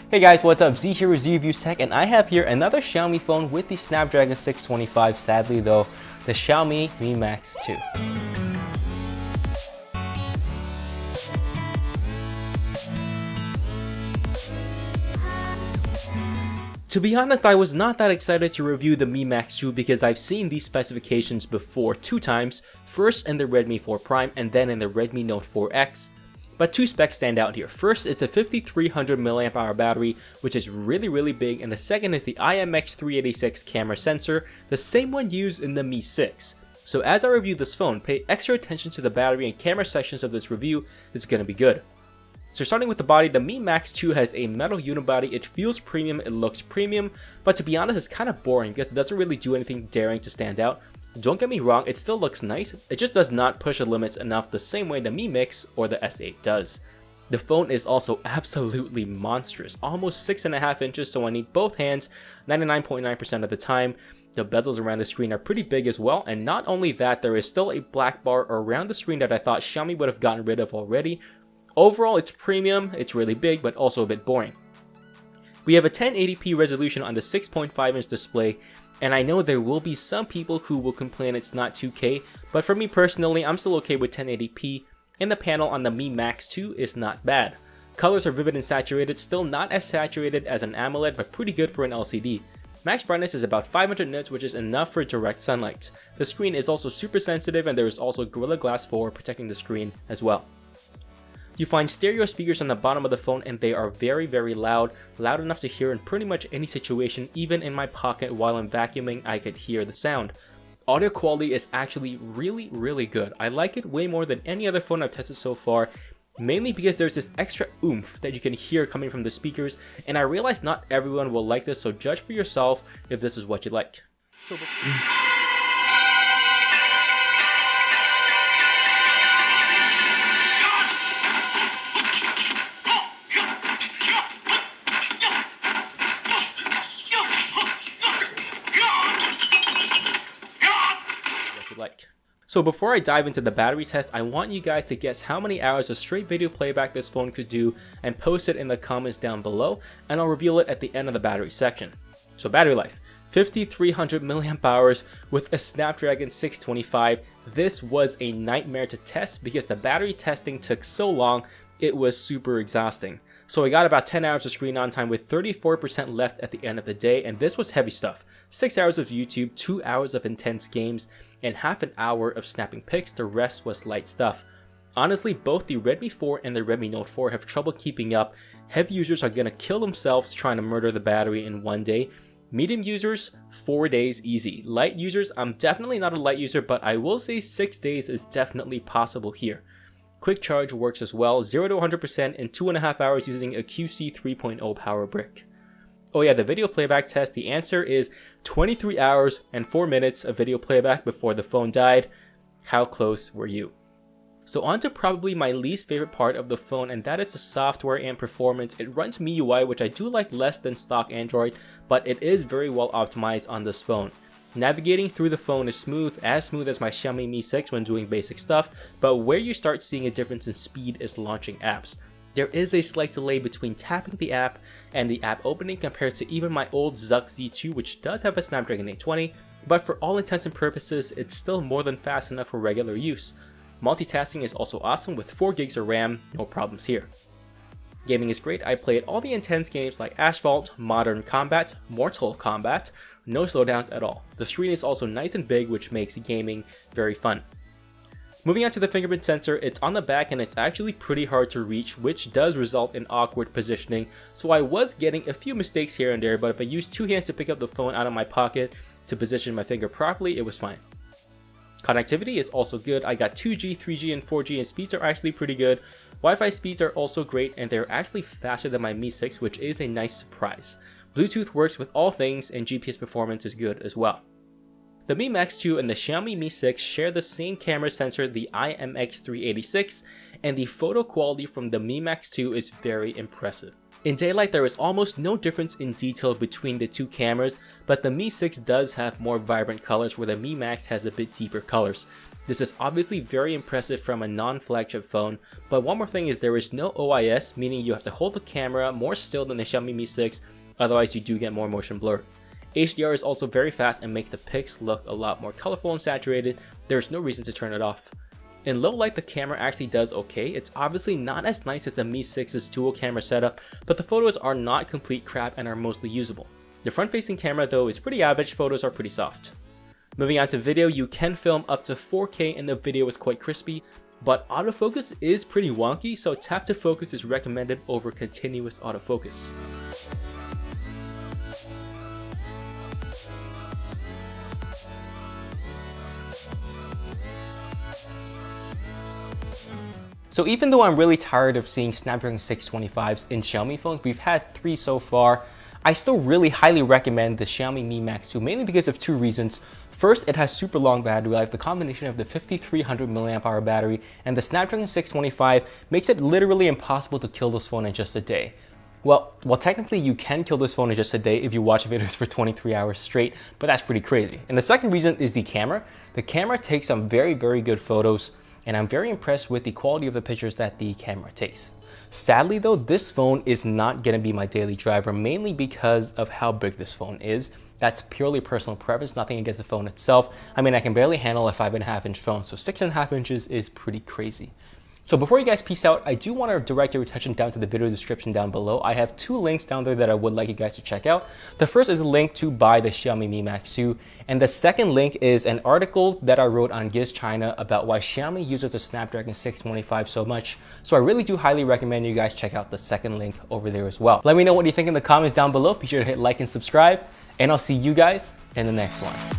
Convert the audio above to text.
Hey guys, what's up? Z here with Z Reviews Tech, and I have here another Xiaomi phone with the Snapdragon 625, sadly though, the Xiaomi Mi Max 2. To be honest, I was not that excited to review the Mi Max 2 because I've seen these specifications before 2 times, first in the Redmi 4 Prime and then in the Redmi Note 4X. But 2 specs stand out here. First is a 5300 mAh battery, which is really big, and the second is the IMX386 camera sensor, the same one used in the Mi 6. So as I review this phone, pay extra attention to the battery and camera sections of this review. It's gonna be good. So starting with the body, the Mi Max 2 has a metal unibody. It feels premium, it looks premium, but to be honest, it's kind of boring because it doesn't really do anything daring to stand out. Don't get me wrong, it still looks nice, it just does not push the limits enough the same way the Mi Mix or the S8 does. The phone is also absolutely monstrous, almost 6.5 inches, so I need both hands 99.9% of the time. The bezels around the screen are pretty big as well, and not only that, there is still a black bar around the screen that I thought Xiaomi would have gotten rid of already. Overall, it's premium, it's really big, but also a bit boring. We have a 1080p resolution on the 6.5-inch display, and I know there will be some people who will complain it's not 2K, but for me personally, I'm still okay with 1080p, and the panel on the Mi Max 2 is not bad. Colors are vivid and saturated, still not as saturated as an AMOLED, but pretty good for an LCD. Max brightness is about 500 nits, which is enough for direct sunlight. The screen is also super sensitive, and there is also Gorilla Glass 4 protecting the screen as well. You find stereo speakers on the bottom of the phone, and they are very loud enough to hear in pretty much any situation. Even in my pocket while I'm vacuuming, I could hear the sound. Audio quality is actually really good. I like it way more than any other phone I've tested so far, mainly because there's this extra oomph that you can hear coming from the speakers, and I realize not everyone will like this, so judge for yourself if this is what you like. So before I dive into the battery test, I want you guys to guess how many hours of straight video playback this phone could do and post it in the comments down below, and I'll reveal it at the end of the battery section. So battery life, 5300 mAh with a Snapdragon 625. This was a nightmare to test because the battery testing took so long, it was super exhausting. So I got about 10 hours of screen on time with 34% left at the end of the day, and this was heavy stuff. 6 hours of YouTube, 2 hours of intense games, and half an hour of snapping pics. The rest was light stuff. Honestly, both the Redmi 4 and the Redmi Note 4 have trouble keeping up. Heavy users are gonna kill themselves trying to murder the battery in one day. Medium users, 4 days easy. Light users, I'm definitely not a light user, but I will say 6 days is definitely possible here. Quick charge works as well, 0 to 100% in 2.5 hours using a QC 3.0 power brick. Oh yeah, the video playback test, the answer is 23 hours and 4 minutes of video playback before the phone died. How close were you? So on to probably my least favorite part of the phone, and that is the software and performance. It runs MIUI, which I do like less than stock Android, but it is very well optimized on this phone. Navigating through the phone is smooth as my Xiaomi Mi 6 when doing basic stuff, but where you start seeing a difference in speed is launching apps. There is a slight delay between tapping the app and the app opening compared to even my old Zux Z2, which does have a Snapdragon 820, but for all intents and purposes, it's still more than fast enough for regular use. Multitasking is also awesome with 4 gigs of RAM, no problems here. Gaming is great. I played all the intense games like Asphalt, Modern Combat, Mortal Kombat, no slowdowns at all. The screen is also nice and big, which makes gaming very fun. Moving on to the fingerprint sensor, it's on the back and it's actually pretty hard to reach, which does result in awkward positioning. So I was getting a few mistakes here and there, but if I used 2 hands to pick up the phone out of my pocket to position my finger properly, it was fine. Connectivity is also good. I got 2G, 3G, and 4G, and speeds are actually pretty good. Wi-Fi speeds are also great, and they're actually faster than my Mi 6, which is a nice surprise. Bluetooth works with all things, and GPS performance is good as well. The Mi Max 2 and the Xiaomi Mi 6 share the same camera sensor, the IMX386, and the photo quality from the Mi Max 2 is very impressive. In daylight, there is almost no difference in detail between the two cameras, but the Mi 6 does have more vibrant colors where the Mi Max has a bit deeper colors. This is obviously very impressive from a non-flagship phone, but one more thing is there is no OIS, meaning you have to hold the camera more still than the Xiaomi Mi 6, otherwise you do get more motion blur. HDR is also very fast and makes the pics look a lot more colorful and saturated. There's no reason to turn it off. In low light, the camera actually does okay. It's obviously not as nice as the Mi 6's dual camera setup, but the photos are not complete crap and are mostly usable. The front-facing camera though is pretty average, photos are pretty soft. Moving on to video, you can film up to 4K and the video is quite crispy, but autofocus is pretty wonky, so tap to focus is recommended over continuous autofocus. So even though I'm really tired of seeing Snapdragon 625s in Xiaomi phones, we've had 3 so far, I still really highly recommend the Xiaomi Mi Max 2, mainly because of 2 reasons. First, it has super long battery life. The combination of the 5300 mAh battery and the Snapdragon 625 makes it literally impossible to kill this phone in just a day. Well, technically you can kill this phone in just a day if you watch videos for 23 hours straight, but that's pretty crazy. And the second reason is the camera. The camera takes some very good photos, and I'm very impressed with the quality of the pictures that the camera takes. Sadly though, this phone is not gonna be my daily driver, mainly because of how big this phone is. That's purely personal preference, nothing against the phone itself. I mean, I can barely handle a 5.5-inch phone, so 6.5 inches is pretty crazy. So before you guys peace out, I do want to direct your attention down to the video description down below. I have 2 links down there that I would like you guys to check out. The first is a link to buy the Xiaomi Mi Max 2, and the second link is an article that I wrote on Gizchina about why Xiaomi uses the Snapdragon 625 so much. So I really do highly recommend you guys check out the second link over there as well. Let me know what you think in the comments down below. Be sure to hit like and subscribe, and I'll see you guys in the next one.